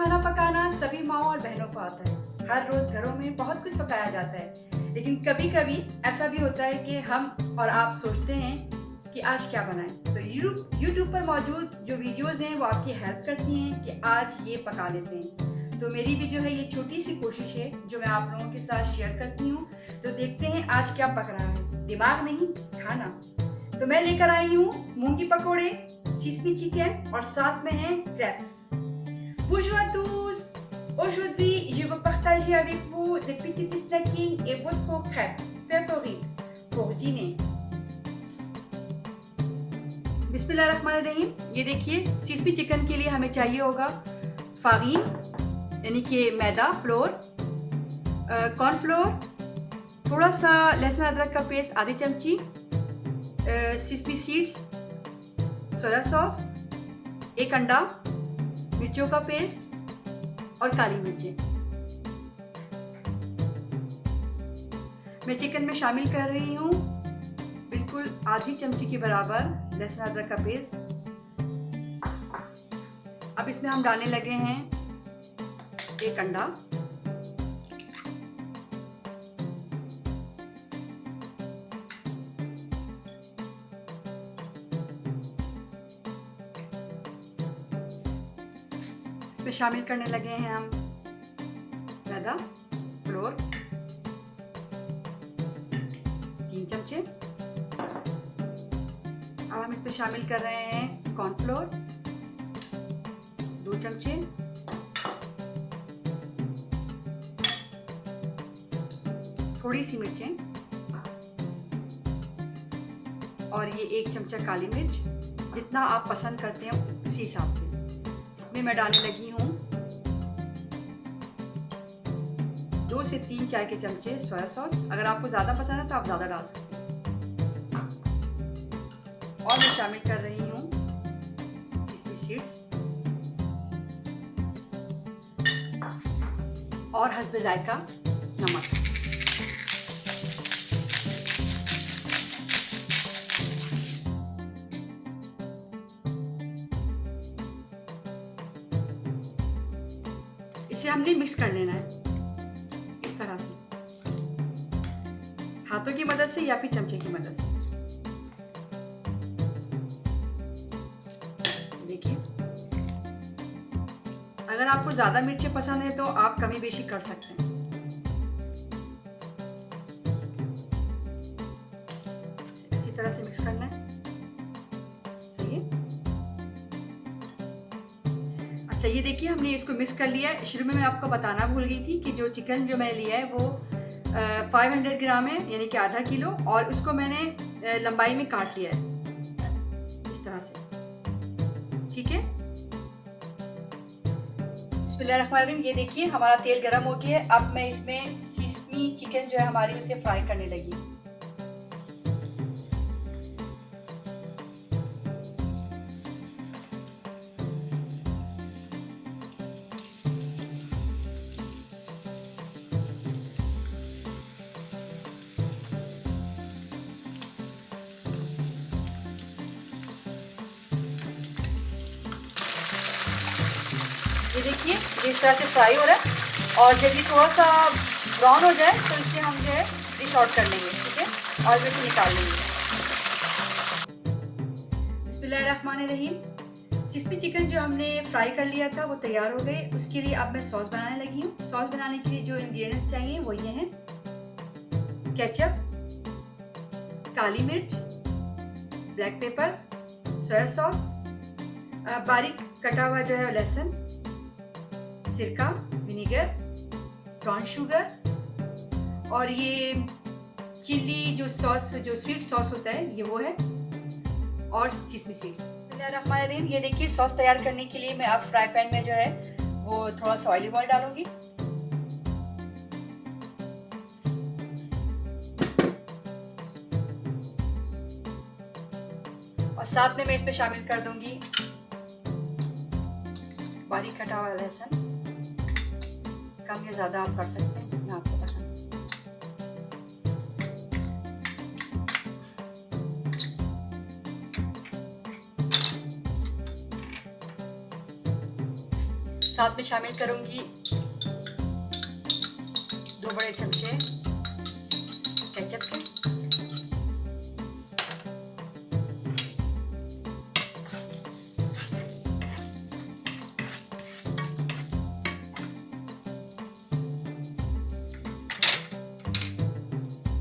खाना पकाना सभी माओ और बहनों को आता है। हर रोज घरों में बहुत कुछ पकाया जाता है, लेकिन कभी कभी ऐसा भी होता है कि हम और आप सोचते हैं कि आज क्या बनाएं। तो यूट्यूब पर मौजूद जो वीडियोस हैं वो आपकी हेल्प करती हैं कि आज ये पका लेते हैं। तो मेरी भी जो है ये छोटी सी कोशिश है जो मैं आप लोगों के साथ शेयर करती हूँ। तो देखते हैं आज क्या पक रहा है, दिमाग नहीं खाना। तो मैं लेकर आई हूँ मूंग की पकौड़े, सिसमी चिकन और साथ में है craps. Bonjour à tous! Aujourd'hui, je vais partager avec vous des petits snacking et votre crêpes favorites pour dîner. बिस्मिल्लाहिर्रहमानिर्रहीम। ये देखिए, सिसमी चिकन के लिए हमें चाहिए होगा फारीन यानी कि मैदा, फ्लोर, कॉर्नफ्लोर, थोड़ा सा लहसुन अदरक का पेस्ट आधी चमची, सिसमी सीड्स, सोया सॉस, एक अंडा, मिर्चों का पेस्ट और काली मिर्चें। मैं चिकन में शामिल कर रही हूँ बिल्कुल आधी चमची के बराबर लहसुन अदरक का पेस्ट। अब इसमें हम डालने लगे हैं एक अंडा, इसमें शामिल करने लगे हैं हम मैदा, फ्लोर 3 चमचे। अब हम इसमें शामिल कर रहे हैं कॉर्नफ्लोर 2 चमचे, थोड़ी सी मिर्चें और ये 1 चमचा काली मिर्च, जितना आप पसंद करते हैं उसी हिसाब से। इसमें मैं डालने लगी हूँ 2 से 3 चाय के चमचे सोया सॉस। अगर आपको ज़्यादा पसंद है तो आप ज़्यादा डाल सकते हैं। और मैं शामिल कर रही हूँ सिसमी सीड्स और हस्बे जायका नमक। इसे हमने मिक्स कर लेना है इस तरह से, हाथों की मदद से या फिर चमचे की मदद से। देखिए, अगर आपको ज्यादा मिर्चें पसंद है तो आप कमी बेशी कर सकते हैं। अच्छी तरह से मिक्स करना है। सही है। अच्छा, ये देखिए हमने इसको मिक्स कर लिया है। शुरू में मैं आपको बताना भूल गई थी कि जो चिकन जो मैंने लिया है वो 500 ग्राम है, यानी कि आधा किलो, और उसको मैंने लंबाई में काट लिया है इस तरह से। ठीक है। बिस्मिल्लाहिर्रहमानिर्रहीम। ये देखिए हमारा तेल गरम हो गया है। अब मैं इसमें सिसमी चिकन जो है हमारी उसे फ्राई करने लगी। ये देखिए इस तरह से फ्राई हो रहा है, और जब ये थोड़ा सा ब्राउन हो जाए तो इसे हम जो है डिश आउट कर लेंगे। ठीक है, और इसे निकाल लेंगे। बिस्मिल्लाहिर्रहमानिर्रहीम। सिसमी चिकन जो हमने फ्राई कर लिया था वो तैयार हो गए। उसके लिए अब मैं सॉस बनाने लगी हूँ। सॉस बनाने के लिए जो इंग्रेडिएंट्स चाहिए वो ये हैं: केचप, काली मिर्च, ब्लैक पेपर, सोया सॉस, बारीक कटा हुआ जो है लहसुन, सिरका, विनीगर, ब्राउन शुगर, और ये चिल्ली जो सॉस, जो स्वीट सॉस होता है ये वो है, और सिसमी सीड्स। बिस्मिल्लाहिर्रहमानिर्रहीम। ये देखिए सॉस तैयार करने के लिए मैं अब फ्राई पैन में जो है वो थोड़ा सा ऑलिव ऑयल डालूंगी। और साथ में मैं इसमें शामिल कर दूंगी बारीक कटा हुआ लहसुन। कम या ज़्यादा आप कर सकते हैं जितना आपको पसंद है। साथ में शामिल करूंगी 2 बड़े चमचे केचप के।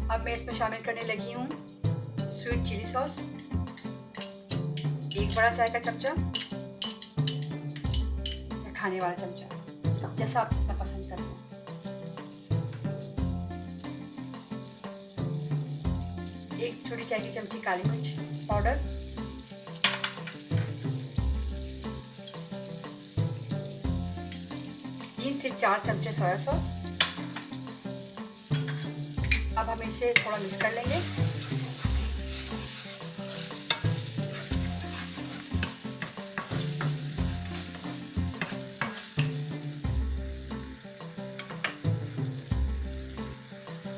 अब मैं इसमें शामिल करने लगी हूँ स्वीट चिली सॉस, 1 बड़ा चाय का चमचा या खाने वाला चमचा, जैसा आप इतना पसंद करते हैं। एक छोटी चाय की चमची काली मिर्च पाउडर, 3 से 4 चमचे सोया सॉस। अब हम इसे थोड़ा मिक्स कर लेंगे।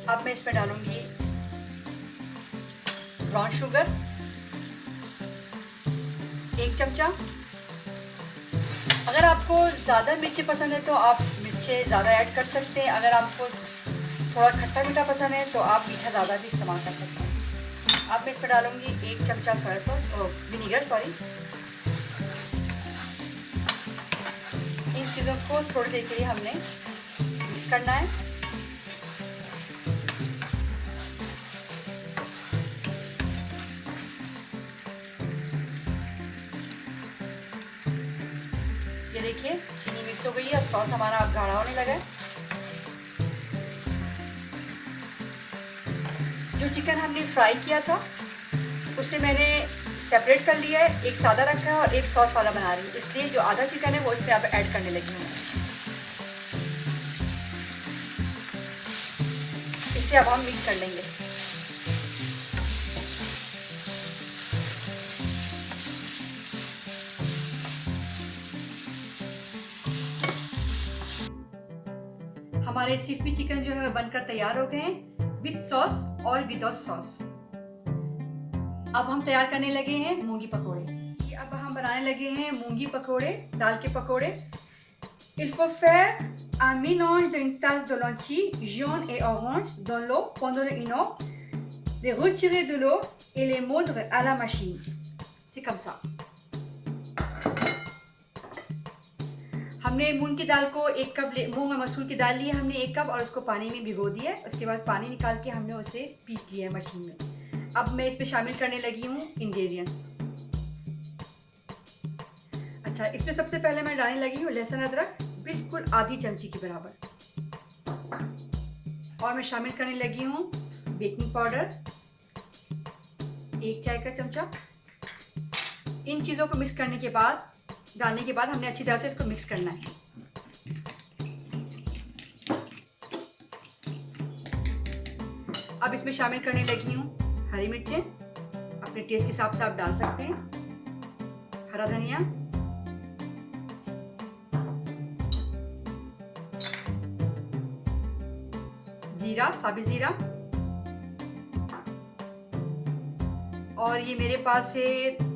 अब मैं इसमें डालूंगी ब्राउन शुगर 1 चमचा। अगर आपको ज़्यादा मिर्ची पसंद है तो आप मिर्ची ज़्यादा ऐड कर सकते हैं। अगर आपको थोड़ा खट्टा मीठा पसंद है तो आप मीठा ज़्यादा भी इस्तेमाल कर सकते हैं। अब मैं इसमें डालूंगी 1 चमचा सोया सॉस और विनीगर सॉरी। इन चीज़ों को थोड़ी देर के लिए हमने मिक्स करना है। ये देखिए चीनी मिक्स हो गई है, सॉस हमारा अब गाढ़ा होने लगा है। जो चिकन हमने फ्राई किया था उसे मैंने सेपरेट कर लिया है, एक सादा रखा है और एक सॉस वाला बना रही हूँ, इसलिए जो आधा चिकन है वो इसमें अब ऐड करने लगी हूँ। इसे अब हम मिक्स कर लेंगे। हमारे सिसमी चिकन जो है वो बनकर तैयार हो गए हैं, विद सॉस और विदाउट सॉस। अब हम तैयार करने लगे हैं मूंगी पकोड़े। अब हम बनाने लगे हैं मूंगी पकोड़े, दाल के पकोड़े। Il faut faire un mélange d'une tasse de lentilles jaune et orange dans l'eau pendant 1 heure, les retirer de l'eau et les moudre à la machine. C'est comme ça. हमने मूंग की दाल को 1 कप मूंग और मसूर की दाल ली है हमने 1 कप और उसको पानी में भिगो दिया है। उसके बाद पानी निकाल के हमने उसे पीस लिया है मशीन में। अब मैं इसमें शामिल करने लगी हूँ इंग्रेडिएंट्स। अच्छा, इसमें सबसे पहले मैं डालने लगी हूँ लहसुन अदरक, बिल्कुल आधी चमची के बराबर। और मैं शामिल करने लगी हूँ बेकिंग पाउडर 1 चाय का चमचा। इन चीज़ों को मिक्स करने के बाद डालने के बाद हमने अच्छी तरह से इसको मिक्स करना है। अब इसमें शामिल करने लगी हूँ हरी मिर्चें, अपने टेस्ट के हिसाब से आप डाल सकते हैं। हरा धनिया, जीरा, साबित जीरा, और ये मेरे पास है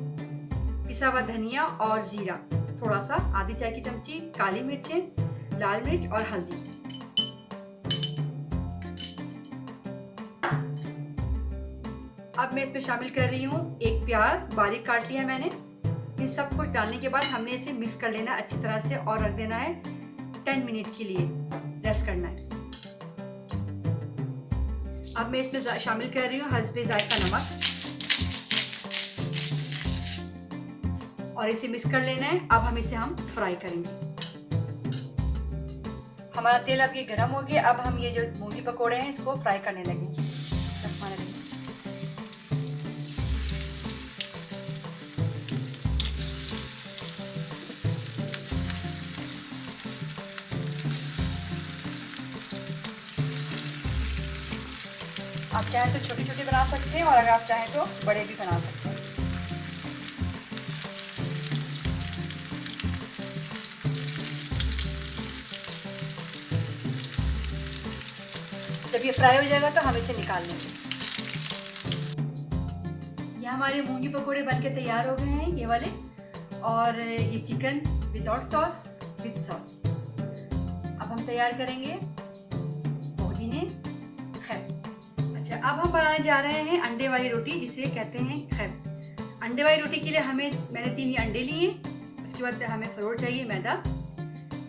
पिसा हुआ धनिया और जीरा थोड़ा सा, आधी चाय की चमची, काली मिर्चें, लाल मिर्च और हल्दी। अब मैं इसमें शामिल कर रही हूँ 1 प्याज बारीक काट लिया मैंने। इन सब कुछ डालने के बाद हमने इसे मिक्स कर लेना अच्छी तरह से और रख देना है 10 मिनट के लिए, रेस्ट करना है। अब मैं इसमें शामिल कर रही हूँ हस्बे जायका नमक और इसे मिक्स कर लेना है। अब हम इसे फ्राई करेंगे। हमारा तेल अब ये गर्म हो गया। अब हम ये जो मूंगी पकोड़े हैं इसको फ्राई करने लगे। आप चाहें तो छोटे छोटे बना सकते हैं और अगर आप चाहें तो बड़े भी बना सकते हैं। जब ये फ्राई हो जाएगा तो हम इसे निकाल लेंगे। ये हमारे मूंगी पकोड़े बनके तैयार हो गए हैं, ये वाले। और ये chicken without sauce with sauce. अब हम तैयार करेंगे पोदीने खैर। अच्छा, अब हम बनाने जा रहे हैं अंडे वाली रोटी, जिसे कहते हैं खैर। अंडे वाली रोटी के लिए मैंने 3 अंडे लिए। उसके बाद हमें फ्लोर चाहिए, मैदा,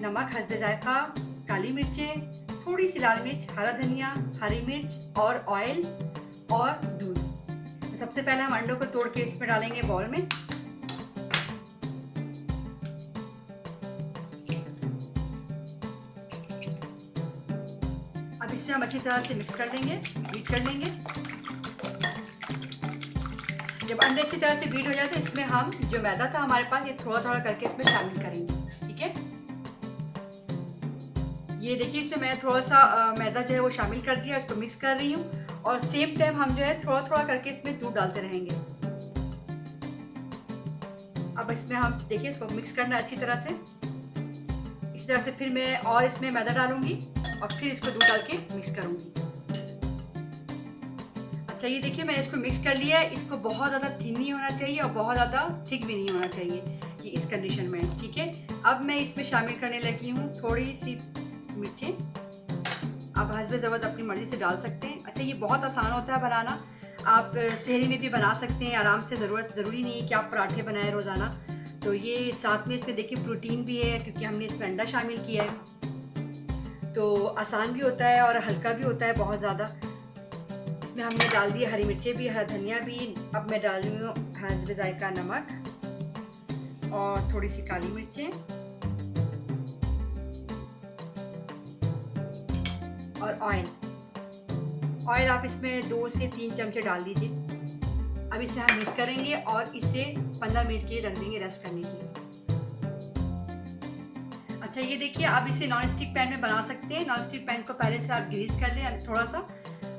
नमक हस्बे जायका, काली मिर्चें, थोड़ी सी लाल मिर्च, हरा धनिया, हरी मिर्च और ऑयल और दूध। तो सबसे पहले हम अंडों को तोड़ के इसमें डालेंगे बाउल में। अब इसे हम अच्छी तरह से मिक्स कर लेंगे, बीट कर लेंगे। जब अंडे अच्छी तरह से बीट हो जाए तो इसमें हम जो मैदा था हमारे पास, ये थोड़ा थोड़ा करके इसमें शामिल करेंगे। ठीक है, ये देखिए इसमें मैंने थोड़ा सा मैदा जो है वो शामिल कर दिया, इसको मिक्स कर रही हूँ। और सेम टाइम हम जो है थोड़ा थोड़ा करके इसमें दूध डालते रहेंगे। अब इसमें हम देखिए इसको मिक्स करना अच्छी तरह से। इसी तरह से फिर मैं और इसमें मैदा डालूंगी और फिर इसको दूध डाल के मिक्स करूंगी। अच्छा, ये देखिए मैंने इसको मिक्स कर लिया है। इसको बहुत ज़्यादा थिन नहीं होना चाहिए और बहुत ज़्यादा थिक भी नहीं होना चाहिए, ये इस कंडीशन में। ठीक है, अब मैं इसमें शामिल करने लगी हूँ थोड़ी सी मिर्चें। आप हस्बे ज़रूरत अपनी मर्ज़ी से डाल सकते हैं। अच्छा, ये बहुत आसान होता है बनाना। आप सहरी में भी बना सकते हैं आराम से। ज़रूरी नहीं है कि आप पराठे बनाएं रोज़ाना। तो ये साथ में इसमें देखिए प्रोटीन भी है, क्योंकि हमने इसमें अंडा शामिल किया है। तो आसान भी होता है और हल्का भी होता है बहुत ज़्यादा। इसमें हमने डाल दिए हरी मिर्चें भी, हरा धनिया भी। अब मैं डाल रही हूँ हस्बे जायका नमक और थोड़ी सी काली मिर्चें और ऑयल आप इसमें 2 से 3 चमचे डाल दीजिए। अब इसे हम मिक्स करेंगे और इसे 15 मिनट के लिए रख देंगे रेस्ट करने के लिए। अच्छा, ये देखिए आप इसे नॉन स्टिक पैन में बना सकते हैं। नॉन स्टिक पैन को पहले से आप ग्रीस कर लें थोड़ा सा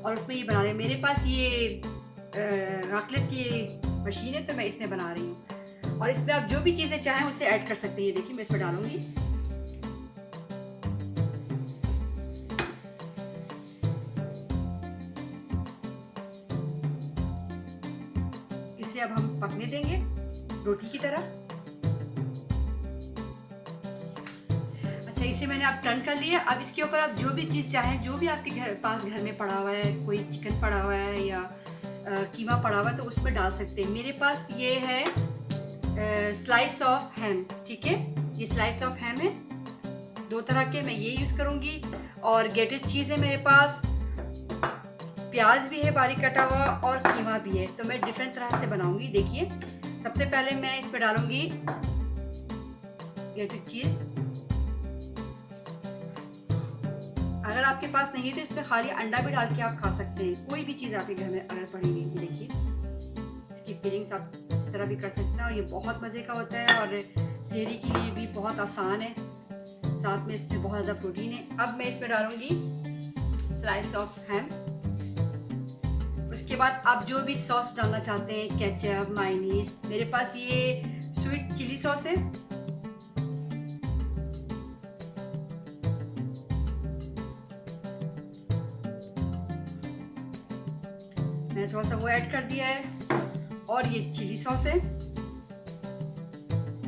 और उसमें ये बना लें। मेरे पास ये रकलेट की मशीन है तो मैं इसमें बना रही हूँ। और इसमें आप जो भी चीज़ें चाहें उसे ऐड कर सकते हैं। ये देखिए मैं इसमें डालूंगी। अब हम पकने देंगे रोटी की तरह। अच्छा, इसे मैंने अब टर्न कर लिया। अब इसके ऊपर आप जो भी चीज़ चाहें, जो भी आपके पास घर में पड़ा हुआ है, कोई चिकन पड़ा हुआ है या कीमा पड़ा हुआ है, तो उसमें डाल सकते हैं। मेरे पास ये है स्लाइस ऑफ हैम। ठीक है, ये स्लाइस ऑफ हैम है 2 तरह के, मैं ये यूज़ करूँगी। और ग्रेटेड चीज़ है मेरे पास, प्याज भी है बारीक कटा हुआ और कीमा भी है। तो मैं डिफरेंट तरह से बनाऊंगी। देखिए, सबसे पहले मैं इसमें डालूंगी ग्रेटेड चीज। अगर आपके पास नहीं है तो इसमें खाली अंडा भी डाल के आप खा सकते हैं। कोई भी चीज़ आपके घर में अगर पड़ी हुई है, देखिए इसकी फीलिंग्स आप इस तरह भी कर सकते हैं। और ये बहुत मज़े का होता है और सहरी के लिए भी बहुत आसान है। साथ में इसमें बहुत ज़्यादा प्रोटीन है। अब मैं इसमें डालूंगी स्लाइस ऑफ हैम। उसके बाद आप जो भी सॉस डालना चाहते हैं, केचप, मायोनीज, मेरे पास ये स्वीट चिली सॉस है। मैंने थोड़ा सा वो ऐड कर दिया है। और ये चिली सॉस है,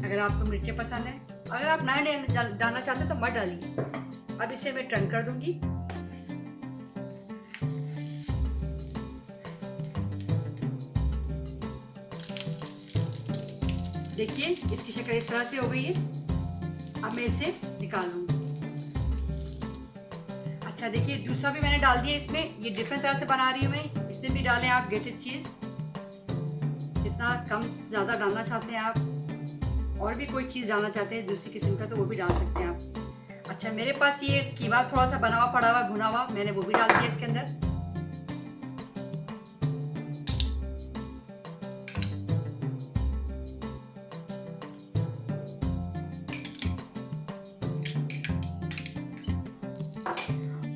अगर आपको मिर्चें पसंद है। अगर आप ना डालना चाहते तो मत डालिए। अब इसे मैं टर्न कर दूंगी। देखिए इसकी शक्ल इस तरह से हो गई है। अब मैं इसे निकाल लूंगी। अच्छा, देखिए दूसरा भी मैंने डाल दिया इसमें। ये डिफरेंट तरह से बना रही हूँ मैं। इसमें भी डालें आप ग्रेटेड चीज, जितना कम ज़्यादा डालना चाहते हैं आप। और भी कोई चीज़ डालना चाहते हैं दूसरी किस्म का तो वो भी डाल सकते हैं आप। अच्छा, मेरे पास ये कीमा थोड़ा सा बना हुआ पड़ा हुआ भुना हुआ, मैंने वो भी डाल दिया इसके अंदर।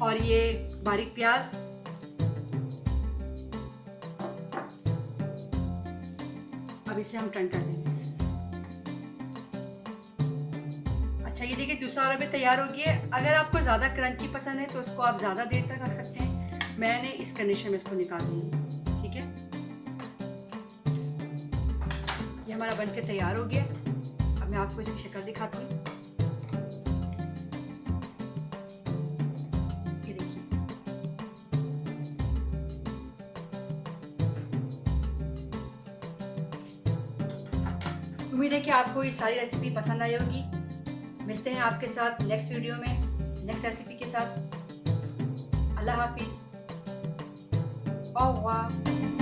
और ये बारीक प्याज, अब इसे हम टर्न कर देंगे। अच्छा, ये देखिए दूसरा वाला भी तैयार हो गया है। अगर आपको ज़्यादा क्रंची पसंद है तो उसको आप ज़्यादा देर तक रख सकते हैं। मैंने इस कंडीशन में इसको निकाल दिया। ठीक है, ये हमारा बनके तैयार हो गया। अब मैं आपको इसकी शक्ल दिखाती हूँ। उम्मीद है कि आपको ये सारी रेसिपी पसंद आई होगी। मिलते हैं आपके साथ नेक्स्ट वीडियो में नेक्स्ट रेसिपी के साथ। अल्लाह हाफिज़। au revoir।